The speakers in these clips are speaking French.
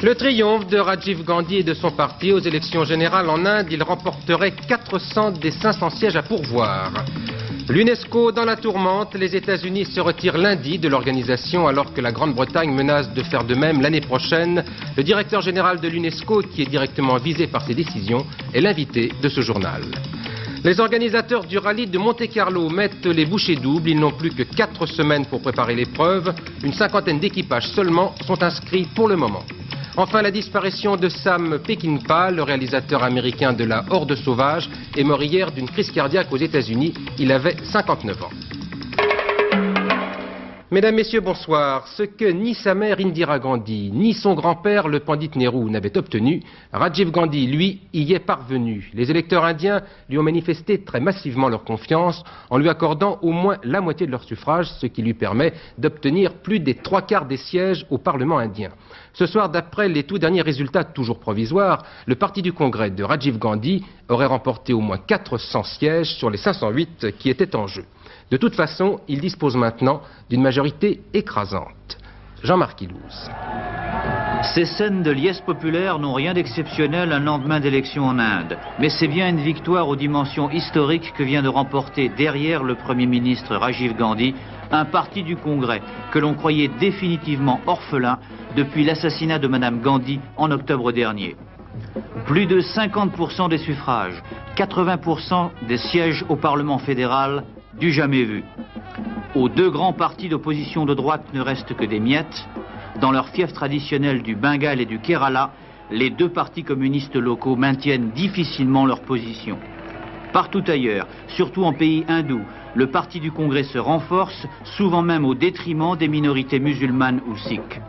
Le triomphe de Rajiv Gandhi et de son parti aux élections générales en Inde, il remporterait 400 des 500 sièges à pourvoir. L'UNESCO dans la tourmente, les États-Unis se retirent lundi de l'organisation alors que la Grande-Bretagne menace de faire de même l'année prochaine. Le directeur général de l'UNESCO, qui est directement visé par ces décisions, est l'invité de ce journal. Les organisateurs du rallye de Monte-Carlo mettent les bouchées doubles. Ils n'ont plus que 4 semaines pour préparer l'épreuve. Une cinquantaine d'équipages seulement sont inscrits pour le moment. Enfin, la disparition de Sam Peckinpah, le réalisateur américain de La Horde sauvage, est mort hier d'une crise cardiaque aux États-Unis. Il avait 59 ans. Mesdames, Messieurs, bonsoir. Ce que ni sa mère Indira Gandhi, ni son grand-père, le Pandit Nehru, n'avaient obtenu, Rajiv Gandhi, lui, y est parvenu. Les électeurs indiens lui ont manifesté très massivement leur confiance en lui accordant au moins la moitié de leur suffrage, ce qui lui permet d'obtenir plus des 3/4 des sièges au Parlement indien. Ce soir, d'après les tout derniers résultats toujours provisoires, le parti du Congrès de Rajiv Gandhi aurait remporté au moins 400 sièges sur les 508 qui étaient en jeu. De toute façon, il dispose maintenant d'une majorité écrasante. Jean-Marc Ilouz. Ces scènes de liesse populaire n'ont rien d'exceptionnel un lendemain d'élection en Inde. Mais c'est bien une victoire aux dimensions historiques que vient de remporter derrière le Premier ministre Rajiv Gandhi, un parti du Congrès que l'on croyait définitivement orphelin depuis l'assassinat de Madame Gandhi en octobre dernier. Plus de 50% des suffrages, 80% des sièges au Parlement fédéral, du jamais vu. Aux 2 grands partis d'opposition de droite ne restent que des miettes. Dans leur fief traditionnel du Bengale et du Kerala, les 2 partis communistes locaux maintiennent difficilement leur position. Partout ailleurs, surtout en pays hindous, le parti du Congrès se renforce, souvent même au détriment des minorités musulmanes ou sikhs.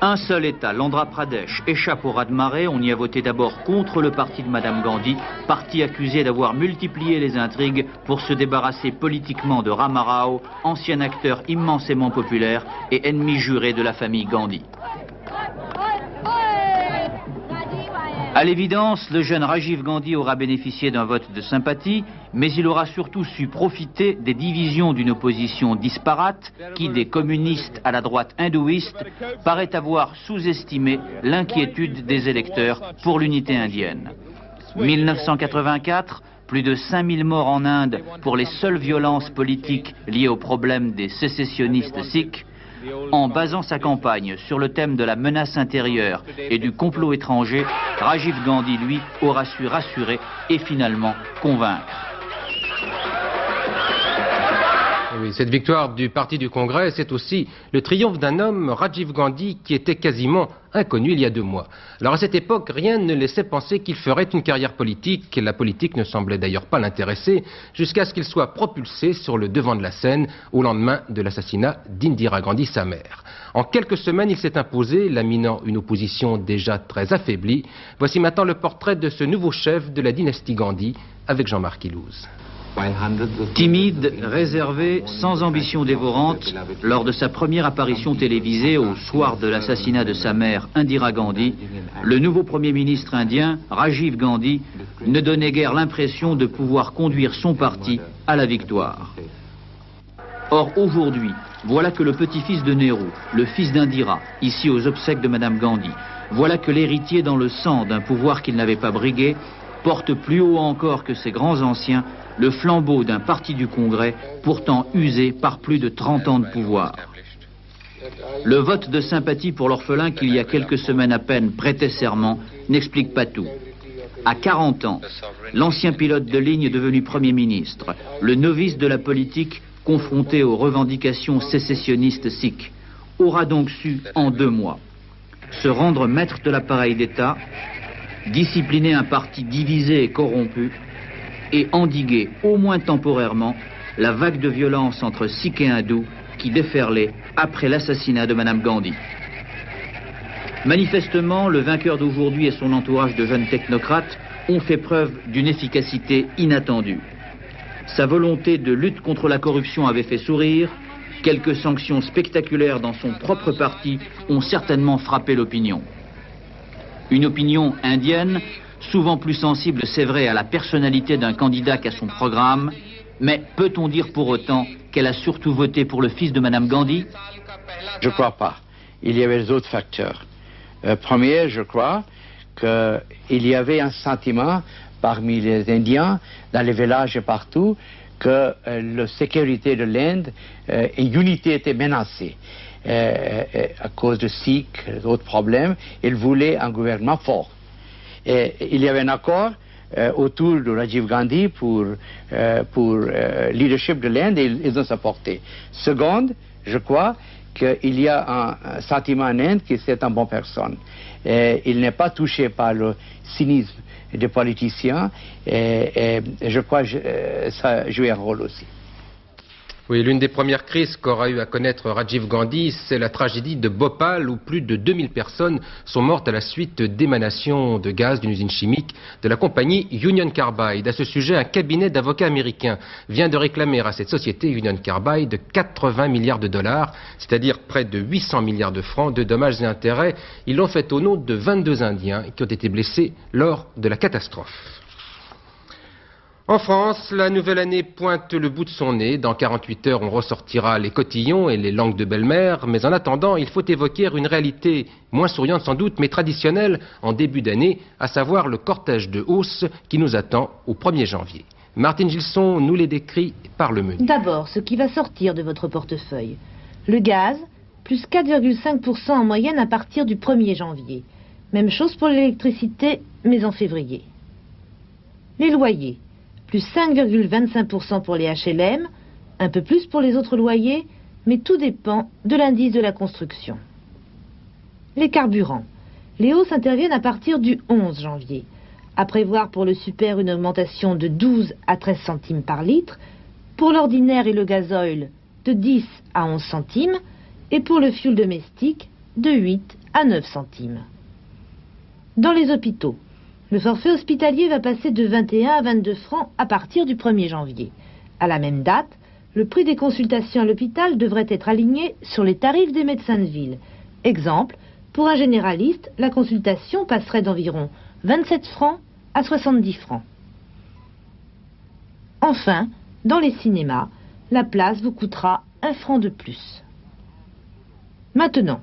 Un seul État, l'Andhra Pradesh, échappe au raz-de-marée. On y a voté d'abord contre le parti de Madame Gandhi, parti accusé d'avoir multiplié les intrigues pour se débarrasser politiquement de Rama Rao, ancien acteur immensément populaire et ennemi juré de la famille Gandhi. À l'évidence, le jeune Rajiv Gandhi aura bénéficié d'un vote de sympathie, mais il aura surtout su profiter des divisions d'une opposition disparate qui, des communistes à la droite hindouiste, paraît avoir sous-estimé l'inquiétude des électeurs pour l'unité indienne. 1984, plus de 5000 morts en Inde pour les seules violences politiques liées au problème des sécessionnistes sikhs. En basant sa campagne sur le thème de la menace intérieure et du complot étranger, Rajiv Gandhi, lui, aura su rassurer et finalement convaincre. Oui, cette victoire du parti du Congrès, c'est aussi le triomphe d'un homme, Rajiv Gandhi, qui était quasiment inconnu il y a 2 mois. Alors à cette époque, rien ne laissait penser qu'il ferait une carrière politique. La politique ne semblait d'ailleurs pas l'intéresser, jusqu'à ce qu'il soit propulsé sur le devant de la scène au lendemain de l'assassinat d'Indira Gandhi, sa mère. En quelques semaines, il s'est imposé, laminant une opposition déjà très affaiblie. Voici maintenant le portrait de ce nouveau chef de la dynastie Gandhi, avec Jean-Marc Ilouz. Timide, réservé, sans ambition dévorante, lors de sa première apparition télévisée au soir de l'assassinat de sa mère Indira Gandhi, le nouveau Premier ministre indien, Rajiv Gandhi, ne donnait guère l'impression de pouvoir conduire son parti à la victoire. Or aujourd'hui, voilà que le petit-fils de Nehru, le fils d'Indira, ici aux obsèques de Madame Gandhi, voilà que l'héritier dans le sang d'un pouvoir qu'il n'avait pas brigué, porte plus haut encore que ses grands anciens le flambeau d'un parti du Congrès pourtant usé par plus de 30 ans de pouvoir. Le vote de sympathie pour l'orphelin qu'il y a quelques semaines à peine prêtait serment n'explique pas tout. À 40 ans, l'ancien pilote de ligne devenu Premier ministre, le novice de la politique confronté aux revendications sécessionnistes sikhs, aura donc su, en 2 mois, se rendre maître de l'appareil d'État, discipliner un parti divisé et corrompu, et endiguer, au moins temporairement, la vague de violence entre sikhs et hindous qui déferlait après l'assassinat de Madame Gandhi. Manifestement, le vainqueur d'aujourd'hui et son entourage de jeunes technocrates ont fait preuve d'une efficacité inattendue. Sa volonté de lutte contre la corruption avait fait sourire. Quelques sanctions spectaculaires dans son propre parti ont certainement frappé l'opinion. Une opinion indienne, souvent plus sensible, c'est vrai, à la personnalité d'un candidat qu'à son programme, mais peut-on dire pour autant qu'elle a surtout voté pour le fils de Madame Gandhi? Je crois pas. il y avait les autres facteurs. Premier, je crois qu'il y avait un sentiment parmi les Indiens, dans les villages et partout, que la sécurité de l'Inde et l'unité était menacée. À cause de Sikhs et d'autres problèmes, ils voulaient un gouvernement fort. Et il y avait un accord autour de Rajiv Gandhi pour leadership de l'Inde et ils ont supporté. Seconde, je crois qu'il y a un sentiment en Inde que c'est une bonne personne. Il n'est pas touché par le cynisme des politiciens et je crois que ça joue un rôle aussi. Oui, l'une des premières crises qu'aura eu à connaître Rajiv Gandhi, c'est la tragédie de Bhopal où plus de 2000 personnes sont mortes à la suite d'émanations de gaz d'une usine chimique de la compagnie Union Carbide. À ce sujet, un cabinet d'avocats américains vient de réclamer à cette société Union Carbide 80 milliards de dollars, c'est-à-dire près de 800 milliards de francs de dommages et intérêts. Ils l'ont fait au nom de 22 Indiens qui ont été blessés lors de la catastrophe. En France, la nouvelle année pointe le bout de son nez. Dans 48 heures, on ressortira les cotillons et les langues de belle-mère. Mais en attendant, il faut évoquer une réalité moins souriante sans doute, mais traditionnelle en début d'année, à savoir le cortège de hausse qui nous attend au 1er janvier. Martine Gilson nous les décrit par le menu. D'abord, ce qui va sortir de votre portefeuille. Le gaz, plus 4,5% en moyenne à partir du 1er janvier. Même chose pour l'électricité, mais en février. Les loyers. Plus 5,25% pour les HLM, un peu plus pour les autres loyers, mais tout dépend de l'indice de la construction. Les carburants. Les hausses interviennent à partir du 11 janvier. À prévoir pour le super une augmentation de 12 à 13 centimes par litre, pour l'ordinaire et le gazoil de 10 à 11 centimes, et pour le fioul domestique de 8 à 9 centimes. Dans les hôpitaux, le forfait hospitalier va passer de 21 à 22 francs à partir du 1er janvier. À la même date, le prix des consultations à l'hôpital devrait être aligné sur les tarifs des médecins de ville. Exemple, pour un généraliste, la consultation passerait d'environ 27 francs à 70 francs. Enfin, dans les cinémas, la place vous coûtera 1 franc de plus. Maintenant,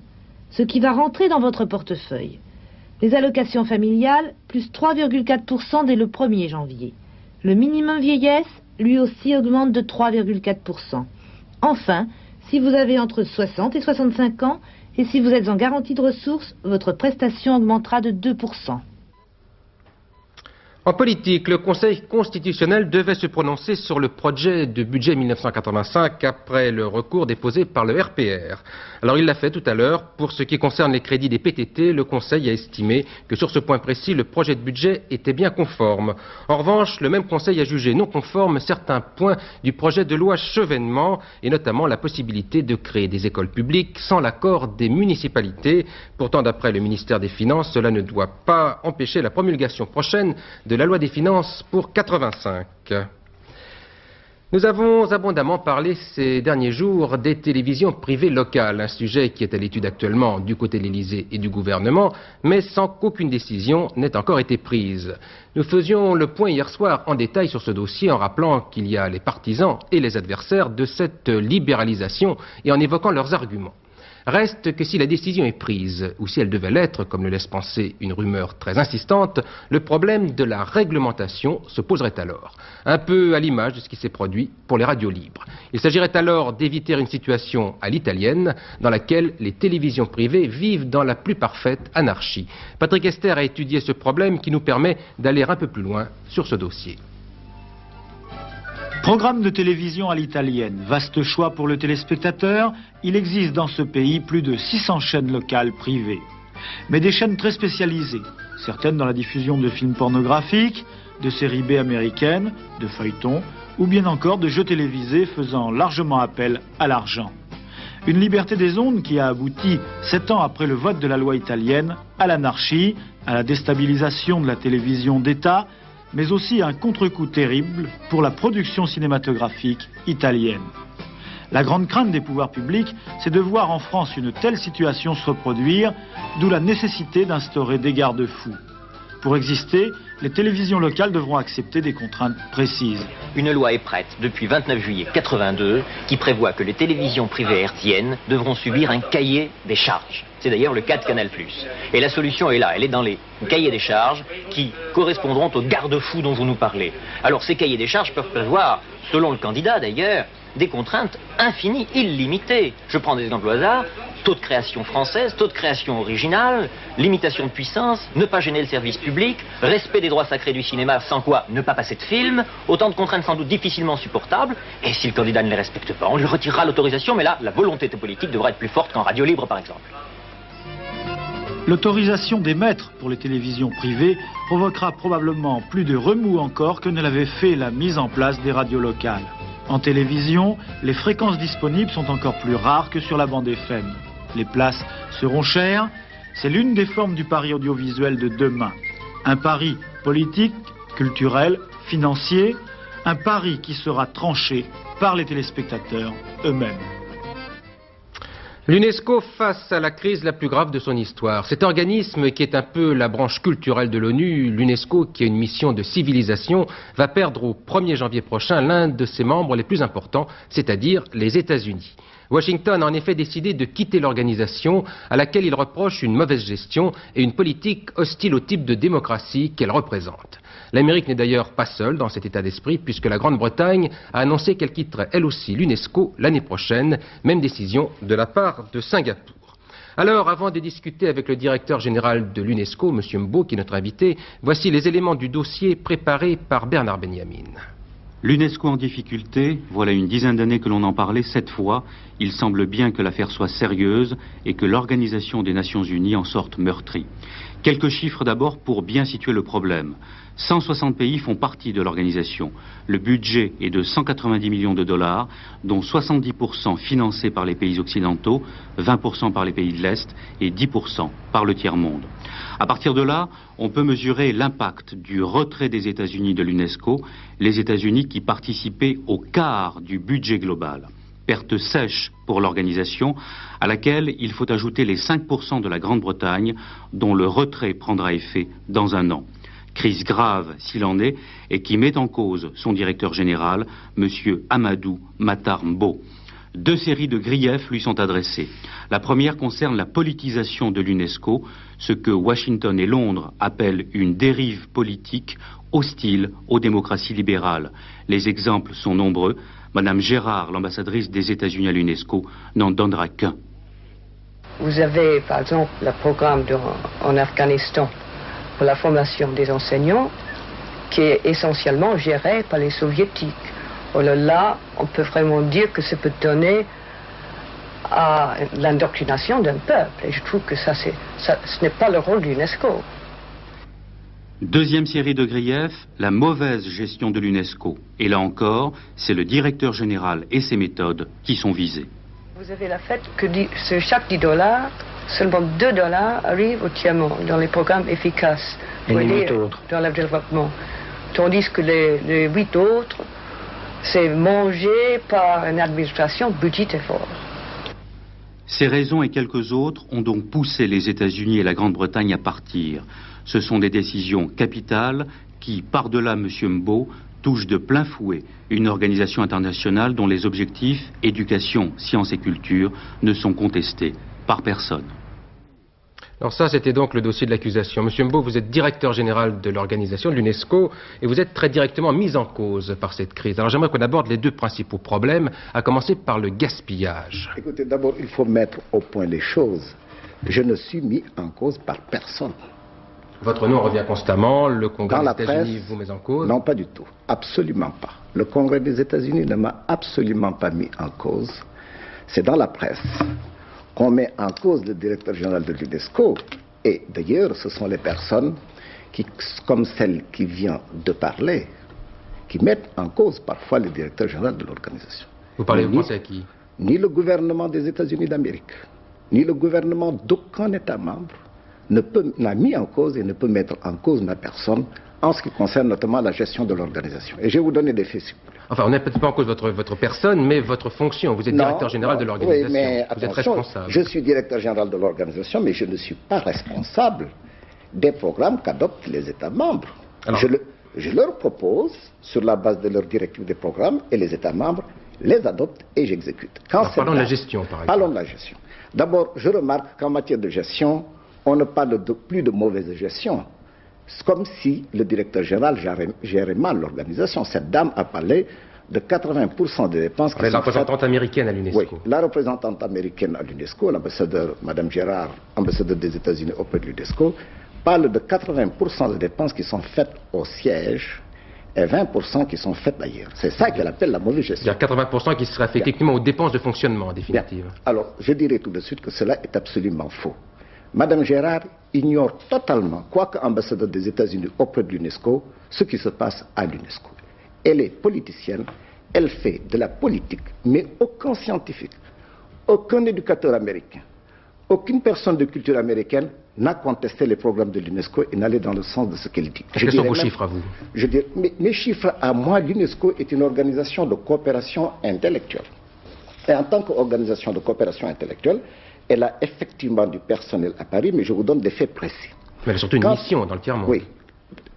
ce qui va rentrer dans votre portefeuille. Les allocations familiales, plus 3,4% dès le 1er janvier. Le minimum vieillesse, lui aussi, augmente de 3,4%. Enfin, si vous avez entre 60 et 65 ans, et si vous êtes en garantie de ressources, votre prestation augmentera de 2%. En politique, le Conseil constitutionnel devait se prononcer sur le projet de budget 1985 après le recours déposé par le RPR. Alors il l'a fait tout à l'heure. Pour ce qui concerne les crédits des PTT, le Conseil a estimé que sur ce point précis, le projet de budget était bien conforme. En revanche, le même Conseil a jugé non conforme certains points du projet de loi Chevènement, et notamment la possibilité de créer des écoles publiques sans l'accord des municipalités. Pourtant, d'après le ministère des Finances, cela ne doit pas empêcher la promulgation prochaine de la loi des finances pour 85. Nous avons abondamment parlé ces derniers jours des télévisions privées locales, un sujet qui est à l'étude actuellement du côté de l'Élysée et du gouvernement, mais sans qu'aucune décision n'ait encore été prise. Nous faisions le point hier soir en détail sur ce dossier en rappelant qu'il y a les partisans et les adversaires de cette libéralisation et en évoquant leurs arguments. Reste que si la décision est prise, ou si elle devait l'être, comme le laisse penser une rumeur très insistante, le problème de la réglementation se poserait alors, un peu à l'image de ce qui s'est produit pour les radios libres. Il s'agirait alors d'éviter une situation à l'italienne, dans laquelle les télévisions privées vivent dans la plus parfaite anarchie. Patrick Esther a étudié ce problème qui nous permet d'aller un peu plus loin sur ce dossier. Programme de télévision à l'italienne, vaste choix pour le téléspectateur, il existe dans ce pays plus de 600 chaînes locales privées. Mais des chaînes très spécialisées, certaines dans la diffusion de films pornographiques, de séries B américaines, de feuilletons, ou bien encore de jeux télévisés faisant largement appel à l'argent. Une liberté des ondes qui a abouti, 7 ans après le vote de la loi italienne, à l'anarchie, à la déstabilisation de la télévision d'État, mais aussi un contre-coup terrible pour la production cinématographique italienne. La grande crainte des pouvoirs publics, c'est de voir en France une telle situation se reproduire, d'où la nécessité d'instaurer des garde-fous. Pour exister, les télévisions locales devront accepter des contraintes précises. Une loi est prête depuis 29 juillet 82 qui prévoit que les télévisions privées hertziennes devront subir un cahier des charges. C'est d'ailleurs le cas de Canal+. Et la solution est là, elle est dans les cahiers des charges qui correspondront aux garde-fous dont vous nous parlez. Alors ces cahiers des charges peuvent prévoir, selon le candidat d'ailleurs, des contraintes infinies, illimitées. Je prends des exemples au hasard. Taux de création française, taux de création originale, limitation de puissance, ne pas gêner le service public, respect des droits sacrés du cinéma, sans quoi ne pas passer de film, autant de contraintes sans doute difficilement supportables, et si le candidat ne les respecte pas, on lui retirera l'autorisation, mais là, la volonté politique devra être plus forte qu'en radio libre, par exemple. L'autorisation d'émettre pour les télévisions privées provoquera probablement plus de remous encore que ne l'avait fait la mise en place des radios locales. En télévision, les fréquences disponibles sont encore plus rares que sur la bande FM. Les places seront chères, c'est l'une des formes du pari audiovisuel de demain. Un pari politique, culturel, financier, un pari qui sera tranché par les téléspectateurs eux-mêmes. L'UNESCO face à la crise la plus grave de son histoire. Cet organisme qui est un peu la branche culturelle de l'ONU, l'UNESCO qui a une mission de civilisation, va perdre au 1er janvier prochain l'un de ses membres les plus importants, c'est-à-dire les États-Unis. Washington a en effet décidé de quitter l'organisation à laquelle il reproche une mauvaise gestion et une politique hostile au type de démocratie qu'elle représente. L'Amérique n'est d'ailleurs pas seule dans cet état d'esprit puisque la Grande-Bretagne a annoncé qu'elle quitterait elle aussi l'UNESCO l'année prochaine, même décision de la part de Singapour. Alors, avant de discuter avec le directeur général de l'UNESCO, M. Mbo, qui est notre invité, voici les éléments du dossier préparé par Bernard Benyamin. L'UNESCO en difficulté, voilà une dizaine d'années que l'on en parlait, cette fois, il semble bien que l'affaire soit sérieuse et que l'Organisation des Nations Unies en sorte meurtrie. Quelques chiffres d'abord pour bien situer le problème. 160 pays font partie de l'organisation. Le budget est de 190 millions de dollars, dont 70% financés par les pays occidentaux, 20% par les pays de l'Est et 10% par le tiers-monde. À partir de là, on peut mesurer l'impact du retrait des États-Unis de l'UNESCO, les États-Unis qui participaient au quart du budget global. Perte sèche pour l'organisation, à laquelle il faut ajouter les 5% de la Grande-Bretagne, dont le retrait prendra effet dans un an. Crise grave s'il en est, et qui met en cause son directeur général, M. Amadou Matar Mbo. Deux séries de griefs lui sont adressés. La première concerne la politisation de l'UNESCO, ce que Washington et Londres appellent une dérive politique hostile aux démocraties libérales. Les exemples sont nombreux. Madame Gérard, l'ambassadrice des États-Unis à l'UNESCO, n'en donnera qu'un. Vous avez, par exemple, le programme en Afghanistan pour la formation des enseignants, qui est essentiellement géré par les soviétiques. Alors là, on peut vraiment dire que ça peut donner à l'indoctrination d'un peuple. Et je trouve que ce n'est pas le rôle de l'UNESCO. Deuxième série de griefs, la mauvaise gestion de l'UNESCO. Et là encore, c'est le directeur général et ses méthodes qui sont visés. Vous avez le fait que sur chaque 10 dollars, seulement 2 dollars arrivent au tiers-monde dans les programmes efficaces pour aider dans le développement. Tandis que les 8 autres, c'est mangé par une administration budgétaire forte. Ces raisons et quelques autres ont donc poussé les États-Unis et la Grande-Bretagne à partir. Ce sont des décisions capitales qui, par-delà M. Mbo, touchent de plein fouet une organisation internationale dont les objectifs, éducation, sciences et culture, ne sont contestés par personne. Alors ça, c'était donc le dossier de l'accusation. Monsieur Mbo, vous êtes directeur général de l'organisation de l'UNESCO et vous êtes très directement mis en cause par cette crise. Alors j'aimerais qu'on aborde les deux principaux problèmes, à commencer par le gaspillage. Écoutez, d'abord, il faut mettre au point les choses. Je ne suis mis en cause par personne. Votre nom revient constamment, le Congrès des États-Unis vous met en cause? Non, pas du tout. Absolument pas. Le Congrès des États-Unis ne m'a absolument pas mis en cause. C'est dans la presse qu'on met en cause le directeur général de l'UNESCO. Et d'ailleurs, ce sont les personnes qui, comme celle qui vient de parler, qui mettent en cause parfois le directeur général de l'organisation. Vous pensez à qui? Ni le gouvernement des États-Unis d'Amérique, ni le gouvernement d'aucun État membre n'a mis en cause et ne peut mettre en cause ma personne en ce qui concerne notamment la gestion de l'organisation. Et je vais vous donner des faits simples. Enfin, on ne met pas en cause votre personne, mais votre fonction. Vous êtes directeur général de l'organisation. Oui, mais vous êtes responsable. Je suis directeur général de l'organisation, mais je ne suis pas responsable des programmes qu'adoptent les États membres. Alors, je leur propose, sur la base de leurs directives des programmes, et les États membres les adoptent et j'exécute. Parlons de la gestion, par exemple. Parlons de la gestion. D'abord, je remarque qu'en matière de gestion, on ne parle plus de mauvaise gestion. C'est comme si le directeur général gérait mal l'organisation. Cette dame a parlé de 80% des dépenses qui sont la représentante américaine à l'UNESCO. Oui, la représentante américaine à l'UNESCO, l'ambassadeur, Mme Gérard, ambassadeur des États-Unis auprès de l'UNESCO, parle de 80% des dépenses qui sont faites au siège et 20% qui sont faites ailleurs. C'est ça qu'elle appelle la mauvaise gestion. Il y a 80% qui seraient effectivement aux dépenses de fonctionnement, en définitive. Bien. Alors, je dirais tout de suite que cela est absolument faux. Mme Gérard ignore totalement, quoique ambassadeur des États-Unis auprès de l'UNESCO, ce qui se passe à l'UNESCO. Elle est politicienne, elle fait de la politique, mais aucun scientifique, aucun éducateur américain, aucune personne de culture américaine n'a contesté les programmes de l'UNESCO et n'allait dans le sens de ce qu'elle dit. Quels sont vos chiffres à vous? Mes chiffres à moi, l'UNESCO est une organisation de coopération intellectuelle. Et en tant qu'organisation de coopération intellectuelle, elle a effectivement du personnel à Paris, mais je vous donne des faits précis. Mais elle a surtout une mission dans le tiers-monde. Oui,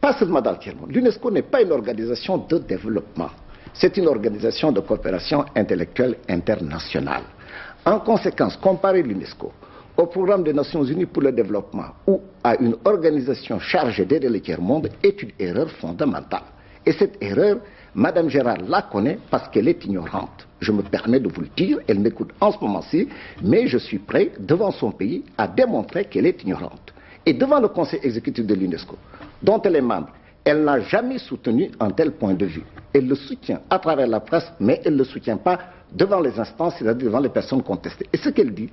pas seulement dans le tiers-monde. L'UNESCO n'est pas une organisation de développement. C'est une organisation de coopération intellectuelle internationale. En conséquence, comparer l'UNESCO au programme des Nations Unies pour le développement ou à une organisation chargée d'aider le tiers-monde est une erreur fondamentale. Et cette erreur, Mme Gérard la connaît parce qu'elle est ignorante. Je me permets de vous le dire, elle m'écoute en ce moment-ci, mais je suis prêt, devant son pays, à démontrer qu'elle est ignorante. Et devant le conseil exécutif de l'UNESCO, dont elle est membre, elle n'a jamais soutenu un tel point de vue. Elle le soutient à travers la presse, mais elle ne le soutient pas devant les instances, c'est-à-dire devant les personnes contestées. Et ce qu'elle dit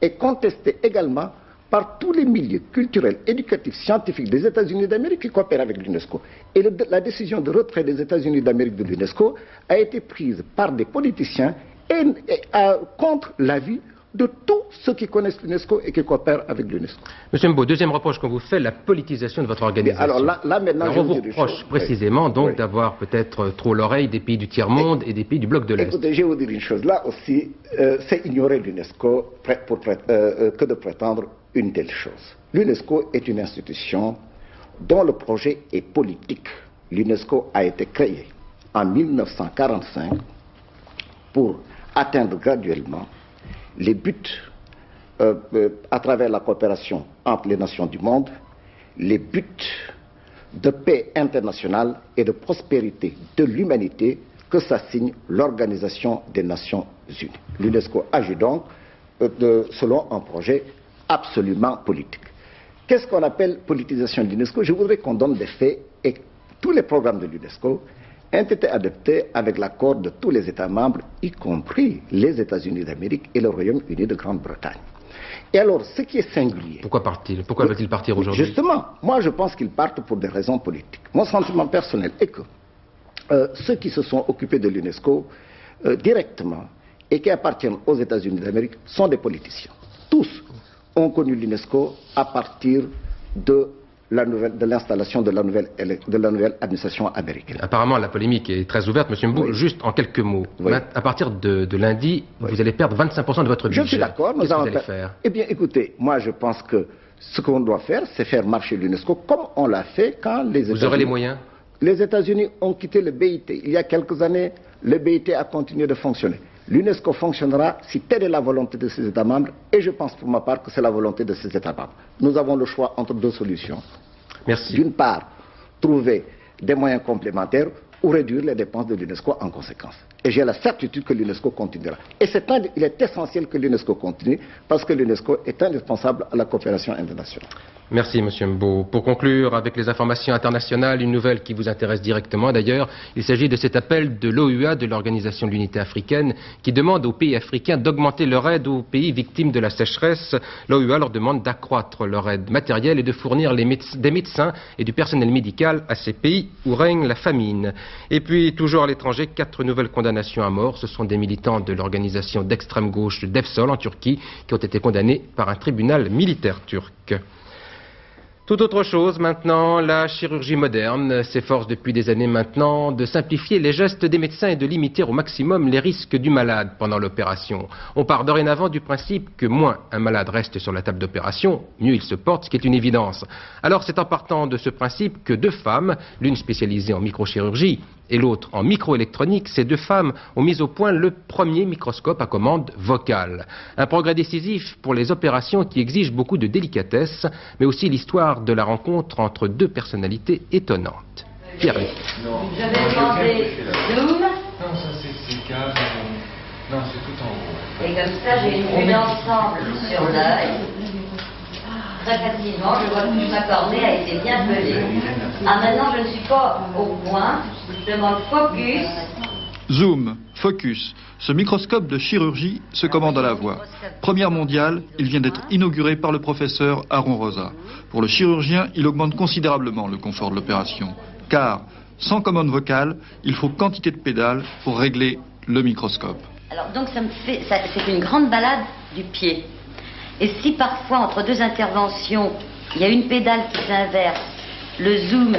est contesté également par tous les milieux culturels, éducatifs, scientifiques des États-Unis d'Amérique qui coopèrent avec l'UNESCO. Et la décision de retrait des États-Unis d'Amérique de l'UNESCO a été prise par des politiciens contre l'avis de tous ceux qui connaissent l'UNESCO et qui coopèrent avec l'UNESCO. Monsieur Mbo, deuxième reproche qu'on vous fait, la politisation de votre organisation. Alors là maintenant, on vous reproche précisément donc d'avoir peut-être trop l'oreille des pays du tiers-monde et des pays du bloc de l'Est. Écoutez, je vais vous dire une chose. Là aussi, c'est ignorer l'UNESCO que de prétendre une telle chose. L'UNESCO est une institution dont le projet est politique. L'UNESCO a été créée en 1945 pour atteindre graduellement les buts à travers la coopération entre les nations du monde, les buts de paix internationale et de prospérité de l'humanité que s'assigne l'Organisation des Nations Unies. L'UNESCO agit donc selon un projet absolument politique. Qu'est-ce qu'on appelle politisation de l'UNESCO? Je voudrais qu'on donne des faits et tous les programmes de l'UNESCO ont été adoptés avec l'accord de tous les États membres, y compris les États-Unis d'Amérique et le Royaume-Uni de Grande-Bretagne. Et alors, ce qui est singulier... Pourquoi part-il? Pourquoi veut-il partir aujourd'hui? Justement, moi je pense qu'ils partent pour des raisons politiques. Mon sentiment personnel est que ceux qui se sont occupés de l'UNESCO directement et qui appartiennent aux États-Unis d'Amérique sont des politiciens. Tous ont connu l'UNESCO à partir de l'installation de la nouvelle administration américaine. Apparemment, la polémique est très ouverte. Monsieur Mbou, juste en quelques mots, à partir de lundi, vous allez perdre 25% de votre budget. Je suis d'accord. Qu'est-ce que vous allez faire? Eh bien, écoutez, moi je pense que ce qu'on doit faire, c'est faire marcher l'UNESCO comme on l'a fait quand les États-Unis... Vous aurez les moyens? Les États-Unis ont quitté le BIT. Il y a quelques années, le BIT a continué de fonctionner. L'UNESCO fonctionnera si telle est la volonté de ses États membres, et je pense pour ma part que c'est la volonté de ses États membres. Nous avons le choix entre deux solutions. Merci. D'une part, trouver des moyens complémentaires ou réduire les dépenses de l'UNESCO en conséquence. Et j'ai la certitude que l'UNESCO continuera. Et il est essentiel que l'UNESCO continue, parce que l'UNESCO est indispensable à la coopération internationale. Merci, Monsieur Mbo. Pour conclure avec les informations internationales, une nouvelle qui vous intéresse directement d'ailleurs, il s'agit de cet appel de l'OUA, de l'Organisation de l'Unité africaine, qui demande aux pays africains d'augmenter leur aide aux pays victimes de la sécheresse. L'OUA leur demande d'accroître leur aide matérielle et de fournir des médecins et du personnel médical à ces pays où règne la famine. Et puis, toujours à l'étranger, 4 nouvelles condamnations à mort. Ce sont des militants de l'organisation d'extrême gauche DEFSOL en Turquie qui ont été condamnés par un tribunal militaire turc. Tout autre chose maintenant, la chirurgie moderne s'efforce depuis des années maintenant de simplifier les gestes des médecins et de limiter au maximum les risques du malade pendant l'opération. On part dorénavant du principe que moins un malade reste sur la table d'opération, mieux il se porte, ce qui est une évidence. Alors c'est en partant de ce principe que deux femmes, l'une spécialisée en microchirurgie et l'autre en microélectronique, ces deux femmes ont mis au point le premier microscope à commande vocale. Un progrès décisif pour les opérations qui exigent beaucoup de délicatesse, mais aussi l'histoire de la rencontre entre deux personnalités étonnantes. Pierre-Luc. Je vais demander zoom. Non, ça c'est calme. Non, c'est tout en haut. Et comme ça, j'ai une vue d'ensemble sur l'œil. Très facilement, je vois que ma cornée a été bien pelée. Ah, maintenant, je ne suis pas au point. Je demande focus. Zoom, focus. Ce microscope de chirurgie se commande à la voix. Première mondiale, il vient d'être inauguré par le professeur Aaron Rosa. Pour le chirurgien, il augmente considérablement le confort de l'opération. Car, sans commande vocale, il faut quantité de pédales pour régler le microscope. Alors, donc, c'est une grande balade du pied. Et si parfois, entre deux interventions, il y a une pédale qui s'inverse, le zoom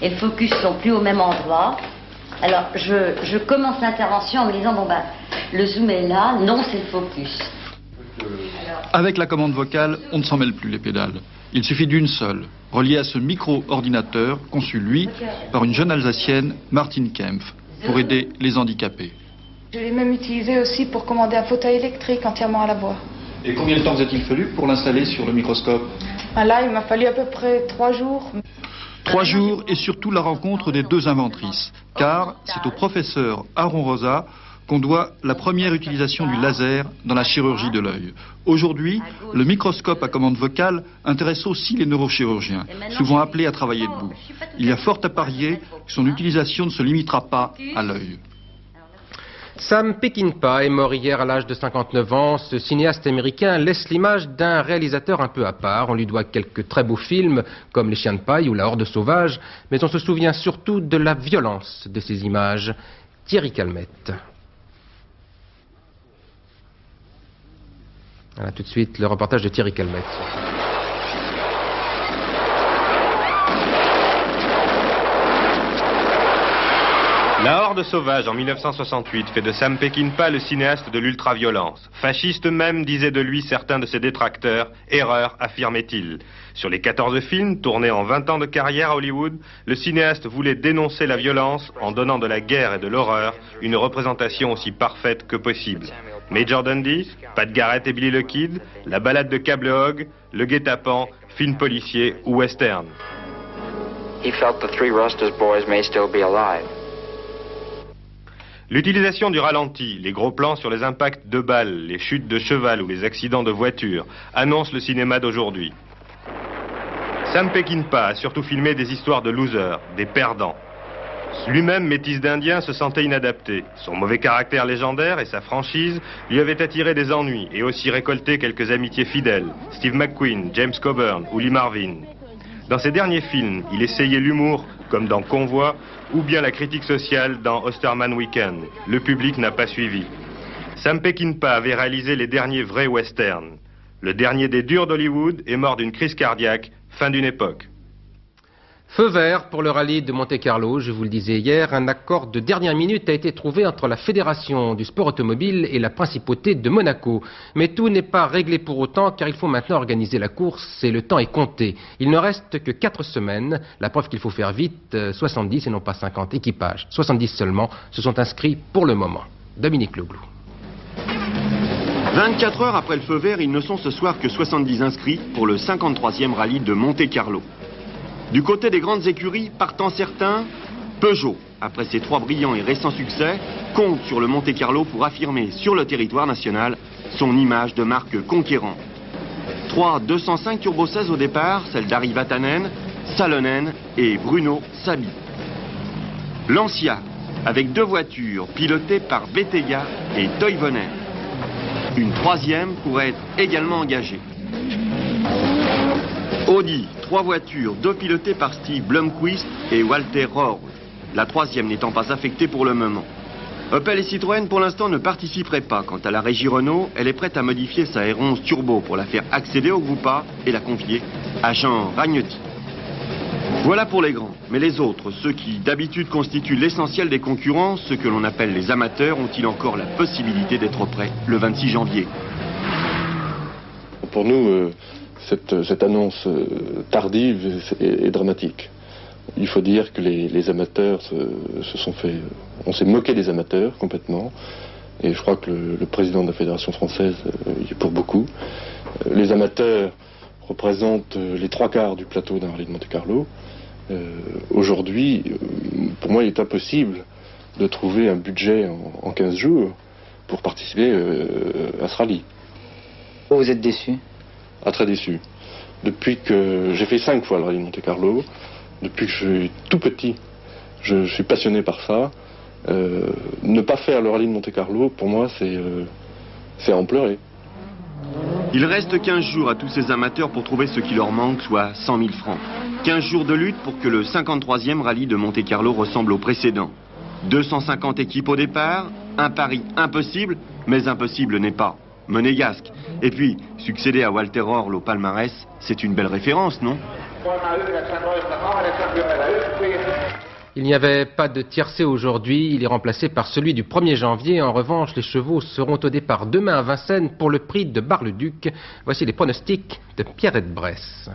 et le focus sont plus au même endroit, alors je commence l'intervention en me disant, bon ben, le zoom est là, non, c'est le focus. Avec la commande vocale, on ne s'en mêle plus les pédales. Il suffit d'une seule, reliée à ce micro-ordinateur conçu, lui, par une jeune Alsacienne, Martine Kempf, pour aider les handicapés. Je l'ai même utilisé aussi pour commander un fauteuil électrique entièrement à la voix. Et combien de temps vous a-t-il fallu pour l'installer sur le microscope? Là, il m'a fallu à peu près 3 jours. 3 jours et surtout la rencontre des deux inventrices, car c'est au professeur Aaron Rosa qu'on doit la première utilisation du laser dans la chirurgie de l'œil. Aujourd'hui, le microscope à commande vocale intéresse aussi les neurochirurgiens, souvent appelés à travailler debout. Il y a fort à parier que son utilisation ne se limitera pas à l'œil. Sam Peckinpah est mort hier à l'âge de 59 ans. Ce cinéaste américain laisse l'image d'un réalisateur un peu à part. On lui doit quelques très beaux films comme Les Chiens de paille ou La Horde sauvage, mais on se souvient surtout de la violence de ces images. Thierry Calmette. Voilà tout de suite le reportage de Thierry Calmette. La Horde sauvage en 1968 fait de Sam Peckinpah le cinéaste de l'ultraviolence. Fasciste même, disaient de lui certains de ses détracteurs. Erreur, affirmait-il. Sur les 14 films tournés en 20 ans de carrière à Hollywood, le cinéaste voulait dénoncer la violence en donnant de la guerre et de l'horreur une représentation aussi parfaite que possible. Major Dundee, Pat Garrett et Billy the Kid, La balade de Cable Hogg, Le guet-apens, film policier ou western. He felt the three Rusters boys may still be alive. L'utilisation du ralenti, les gros plans sur les impacts de balles, les chutes de cheval ou les accidents de voiture annoncent le cinéma d'aujourd'hui. Sam Peckinpah a surtout filmé des histoires de losers, des perdants. Lui-même, métis d'Indien, se sentait inadapté. Son mauvais caractère légendaire et sa franchise lui avaient attiré des ennuis et aussi récolté quelques amitiés fidèles. Steve McQueen, James Coburn ou Lee Marvin. Dans ses derniers films, il essayait l'humour, comme dans Convoi, ou bien la critique sociale dans Osterman Weekend. Le public n'a pas suivi. Sam Peckinpah avait réalisé les derniers vrais westerns. Le dernier des durs d'Hollywood est mort d'une crise cardiaque, fin d'une époque. Feu vert pour le rallye de Monte-Carlo, je vous le disais hier, un accord de dernière minute a été trouvé entre la Fédération du sport automobile et la Principauté de Monaco. Mais tout n'est pas réglé pour autant car il faut maintenant organiser la course et le temps est compté. Il ne reste que 4 semaines, la preuve qu'il faut faire vite, 70 et non pas 50 équipages. 70 seulement se sont inscrits pour le moment. Dominique Leglou. 24 heures après le feu vert, ils ne sont ce soir que 70 inscrits pour le 53e rallye de Monte-Carlo. Du côté des grandes écuries, partant certains, Peugeot, après ses 3 brillants et récents succès, compte sur le Monte-Carlo pour affirmer sur le territoire national son image de marque conquérante. 3 205 Turbo 16 au départ, celle d'Ari Vatanen, Salonen et Bruno Sabi. Lancia, avec 2 voitures pilotées par Bettega et Toivonen. Une 3e pourrait être également engagée. Audi, 3 voitures, 2 pilotées par Steve Blomqvist et Walter Rohr, la 3e n'étant pas affectée pour le moment. Opel et Citroën, pour l'instant, ne participeraient pas. Quant à la régie Renault, elle est prête à modifier sa R11 Turbo pour la faire accéder au groupe A et la confier à Jean Ragnetti. Voilà pour les grands. Mais les autres, ceux qui d'habitude constituent l'essentiel des concurrents, ceux que l'on appelle les amateurs, ont-ils encore la possibilité d'être prêts le 26 janvier? Pour nous, cette annonce tardive est dramatique. Il faut dire que les amateurs se sont fait... On s'est moqué des amateurs complètement. Et je crois que le président de la Fédération française y est pour beaucoup. Les amateurs représentent les 3/4 du plateau d'un rallye de Monte-Carlo. Aujourd'hui, pour moi, il est impossible de trouver un budget en 15 jours pour participer à ce rallye. Vous êtes déçu? Ah, très déçu. Depuis que j'ai fait 5 fois le rallye de Monte-Carlo, depuis que je suis tout petit, je suis passionné par ça. Ne pas faire le rallye de Monte-Carlo, pour moi, c'est à en pleurer. Il reste 15 jours à tous ces amateurs pour trouver ce qui leur manque, soit 100 000 francs. 15 jours de lutte pour que le 53e rallye de Monte-Carlo ressemble au précédent. 250 équipes au départ, un pari impossible, mais impossible n'est pas monégasque. Et puis, succéder à Walter Orle au palmarès, c'est une belle référence, non? Il n'y avait pas de tiercé aujourd'hui, il est remplacé par celui du 1er janvier. En revanche, les chevaux seront au départ demain à Vincennes pour le prix de Bar-le-Duc. Voici les pronostics de Pierrette Bresse.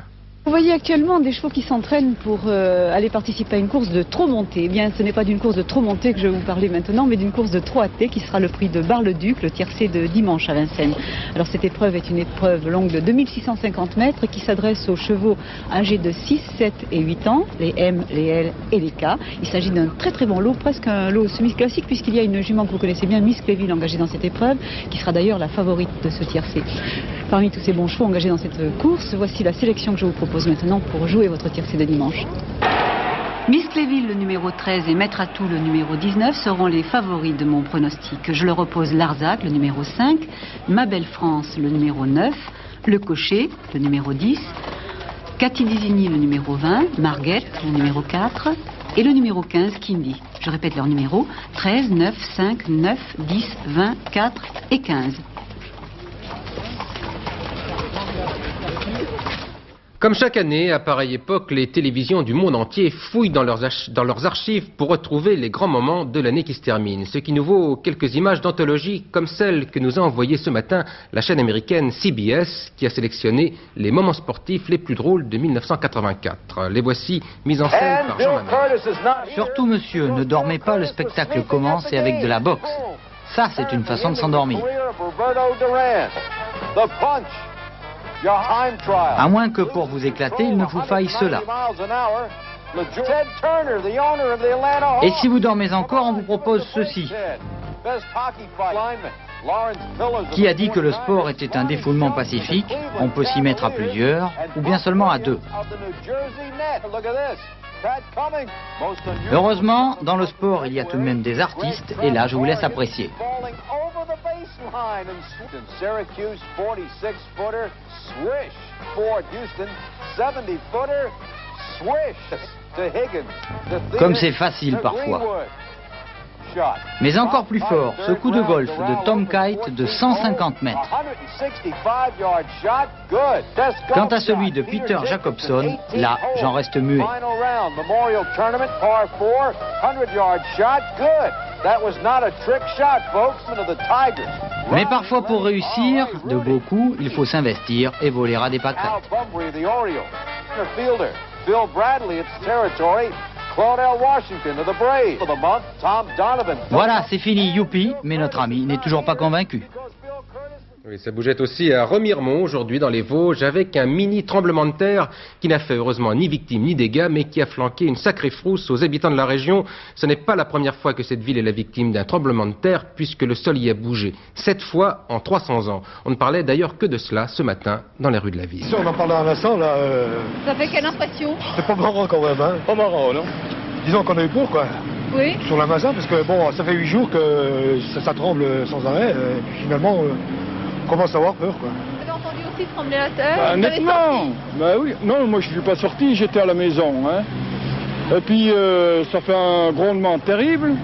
Vous voyez actuellement des chevaux qui s'entraînent pour aller participer à une course de trot monté. Eh bien, ce n'est pas d'une course de trot monté que je vais vous parler maintenant, mais d'une course de trot à thé qui sera le prix de Bar-le-Duc, le tiercé de dimanche à Vincennes. Alors cette épreuve est une épreuve longue de 2650 mètres qui s'adresse aux chevaux âgés de 6, 7 et 8 ans, les M, les L et les K. Il s'agit d'un très très bon lot, presque un lot semi-classique puisqu'il y a une jument que vous connaissez bien, Miss Cléville, engagée dans cette épreuve, qui sera d'ailleurs la favorite de ce tiercé. Parmi tous ces bons chevaux engagés dans cette course, voici la sélection que je vous propose maintenant pour jouer votre tiercé de dimanche. Miss Cléville, le numéro 13, et Maître Atout, le numéro 19, seront les favoris de mon pronostic. Je leur oppose Larzac, le numéro 5, Ma Belle France, le numéro 9, Le Cocher, le numéro 10, Cathy Disigny, le numéro 20, Marguette, le numéro 4, et le numéro 15, Kindy. Je répète leur numéro, 13, 9, 5, 9, 10, 20, 4 et 15. Comme chaque année, à pareille époque, les télévisions du monde entier fouillent dans leurs archives pour retrouver les grands moments de l'année qui se termine. Ce qui nous vaut quelques images d'anthologie comme celle que nous a envoyée ce matin la chaîne américaine CBS, qui a sélectionné les moments sportifs les plus drôles de 1984. Les voici mises en scène par Jean Mamel. Surtout, monsieur, ne dormez pas, le spectacle commence et avec de la boxe. Ça, c'est une façon de s'endormir. À moins que pour vous éclater, il ne vous faille cela. Et si vous dormez encore, on vous propose ceci. Qui a dit que le sport était un défoulement pacifique? On peut s'y mettre à plusieurs, ou bien seulement à deux. Heureusement, dans le sport, il y a tout de même des artistes, et là, je vous laisse apprécier. Comme c'est facile parfois. Mais encore plus fort, ce coup de golf de Tom Kite de 150 mètres. Quant à celui de Peter Jacobson, là, j'en reste muet. Mais parfois pour réussir de beaux coups, il faut s'investir et voler à des pâquerettes. Voilà, c'est fini, youpi, mais notre ami n'est toujours pas convaincu. Oui, ça bougeait aussi à Remiremont aujourd'hui dans les Vosges avec un mini tremblement de terre qui n'a fait heureusement ni victime ni dégâts mais qui a flanqué une sacrée frousse aux habitants de la région. Ce n'est pas la première fois que cette ville est la victime d'un tremblement de terre puisque le sol y a bougé 7 fois en 300 ans. On ne parlait d'ailleurs que de cela ce matin dans les rues de la ville. Si on en parle à un instant là... Ça fait quelle impression? C'est pas marrant quand même, hein. Pas marrant, non? Disons qu'on a eu peur, quoi. Oui. Sur la Mazin, parce que bon, ça fait 8 jours que ça tremble sans arrêt, et puis finalement, on commence à avoir peur, quoi. Vous avez entendu aussi trembler la terre? Bah, nettement. Bah oui. Non, moi je suis pas sorti, j'étais à la maison, hein. Et puis ça fait un grondement terrible.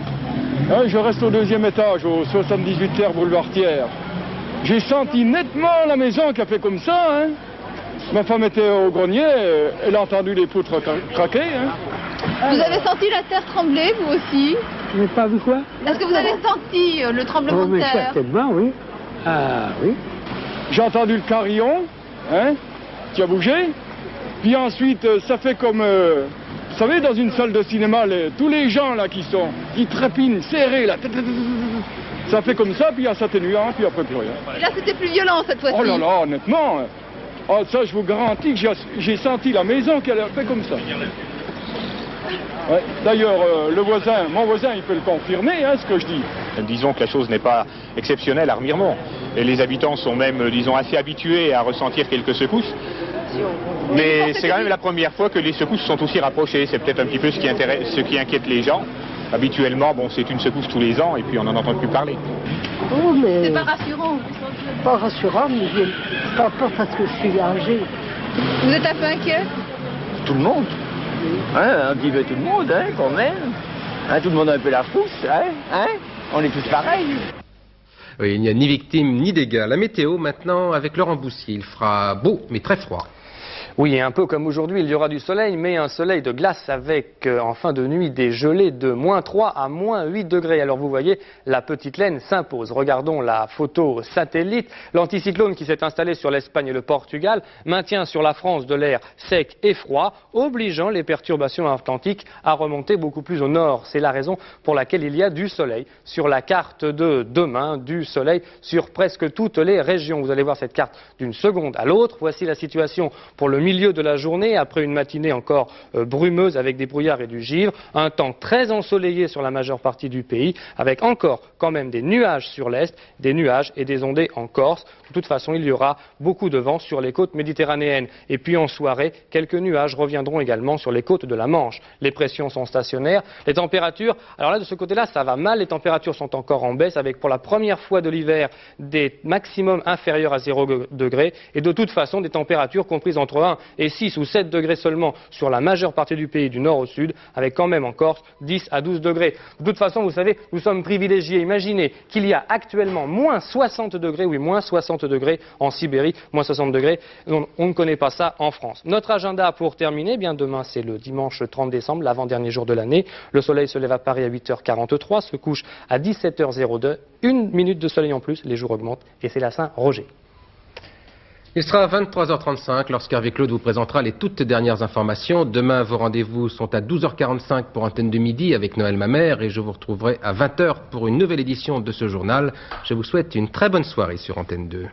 Hein, je reste au 2e étage, au 78 Terre, boulevard Thiers. J'ai senti nettement la maison qui a fait comme ça. Hein. Ma femme était au grenier, elle a entendu les poutres craquer. Hein. Vous avez senti la terre trembler, vous aussi? Je n'ai pas vu quoi? Est-ce que vous avez senti le tremblement de terre? Certainement, oui. Ah oui. J'ai entendu le carillon, hein, qui a bougé. Puis ensuite, ça fait comme, vous savez, dans une salle de cinéma, tous les gens là qui trépinent, serrés là. Ça fait comme ça, puis il y a s'atténuant, puis après plus rien. Et là, c'était plus violent cette fois-ci. Oh là là, honnêtement. Oh, ça, je vous garantis que j'ai senti la maison qu'elle a fait comme ça. Ouais. D'ailleurs, mon voisin, il peut le confirmer, hein, ce que je dis. Disons que la chose n'est pas exceptionnelle à Remiremont. Et les habitants sont même, disons, assez habitués à ressentir quelques secousses. Mais c'est quand même la première fois que les secousses sont aussi rapprochées. C'est peut-être un petit peu ce qui inquiète les gens. Habituellement, bon, c'est une secousse tous les ans et puis on n'en entend plus parler. Oh, mais... C'est pas rassurant. Pas rassurant, mais j'ai pas peur parce que je suis âgé. Vous êtes un peu inquiet? Tout le monde. Hein, un petit peu tout le monde, hein, quand même. Hein, tout le monde a un peu la frousse, hein. On est tous pareils. Oui, il n'y a ni victime ni dégâts. La météo maintenant avec Laurent Boussier. Il fera beau mais très froid. Oui, et un peu comme aujourd'hui, il y aura du soleil, mais un soleil de glace avec en fin de nuit des gelées de -3 à -8 degrés. Alors vous voyez, la petite laine s'impose. Regardons la photo satellite. L'anticyclone qui s'est installé sur l'Espagne et le Portugal maintient sur la France de l'air sec et froid, obligeant les perturbations atlantiques à remonter beaucoup plus au nord. C'est la raison pour laquelle il y a du soleil sur la carte de demain, du soleil sur presque toutes les régions. Vous allez voir cette carte d'une seconde à l'autre. Voici la situation pour le milieu de la journée, après une matinée encore brumeuse avec des brouillards et du givre, un temps très ensoleillé sur la majeure partie du pays, avec encore quand même des nuages sur l'est, des nuages et des ondées en Corse. De toute façon, il y aura beaucoup de vent sur les côtes méditerranéennes. Et puis en soirée, quelques nuages reviendront également sur les côtes de la Manche. Les pressions sont stationnaires. Les températures, alors là de ce côté-là, ça va mal. Les températures sont encore en baisse, avec pour la première fois de l'hiver des maximums inférieurs à 0 degré. Et de toute façon, des températures comprises entre 1 et 6 ou 7 degrés seulement sur la majeure partie du pays du nord au sud, avec quand même en Corse 10 à 12 degrés. De toute façon, vous savez, nous sommes privilégiés. Imaginez qu'il y a actuellement moins 60 degrés, oui, moins 60 degrés en Sibérie, moins 60 degrés. On ne connaît pas ça en France. Notre agenda pour terminer, eh bien demain c'est le dimanche 30 décembre, l'avant-dernier jour de l'année. Le soleil se lève à Paris à 8h43, se couche à 17h02. 1 minute de soleil en plus, les jours augmentent et c'est la Saint-Roger. Il sera à 23h35 lorsqu'Hervé Claude vous présentera les toutes dernières informations. Demain, vos rendez-vous sont à 12h45 pour Antenne de Midi avec Noël Mamère et je vous retrouverai à 20h pour une nouvelle édition de ce journal. Je vous souhaite une très bonne soirée sur Antenne 2.